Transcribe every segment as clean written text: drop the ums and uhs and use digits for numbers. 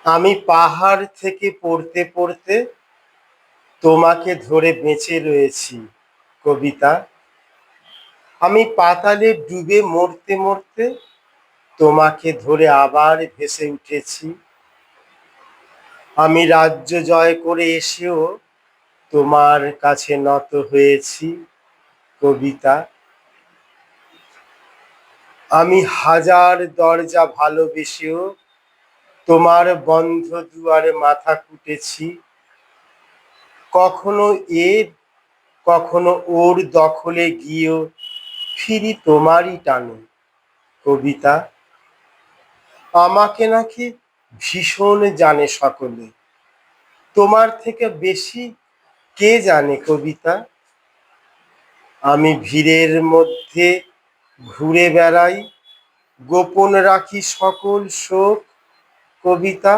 আমি পাহাড় থেকে পড়তে পড়তে তোমাকে ধরে বেঁচে রয়েছি কবিতা। আমি পাতালে ডুবে মরতে মরতে তোমাকে ধরে আবার ভেসে উঠেছি। আমি রাজ্য জয় করে এসেও তোমার কাছে নত হয়েছি কবিতা। আমি হাজার দরজা ভালোবেসেও তোমার বন্ধ দুয়ারে মাথা কুটেছি। কখনো এর কখনো ওর দখলে গিয়েও ফিরি তোমারই টানে কবিতা। আমাকে নাকি ভীষণ জানে সকলে, তোমার থেকে বেশি কে জানে কবিতা। আমি ভিড়ের মধ্যে ঘুরে বেড়াই, গোপন রাখি সকল শোক কবিতা।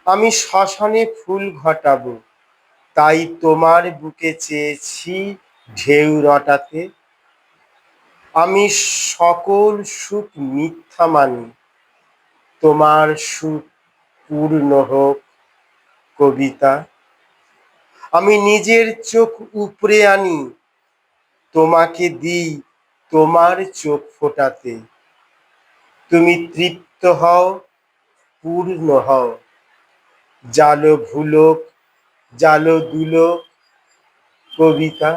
আমি শ্মশানে ফুল ঘটাবো, তাই তোমার বুকে চেয়েছি ঢেউ রটাতে। আমি সকল সুখ মিথ্যা মানি, তোমার সুখ পূর্ণ হোক কবিতা। আমি নিজের চোখ উপড়ে আনি, তোমাকে দিই তোমার চোখ ফোটাতে। তুমি তৃপ্ত হও, পূর্ণ হও, জালো ভুলোক জালো দুলোক কবিতা।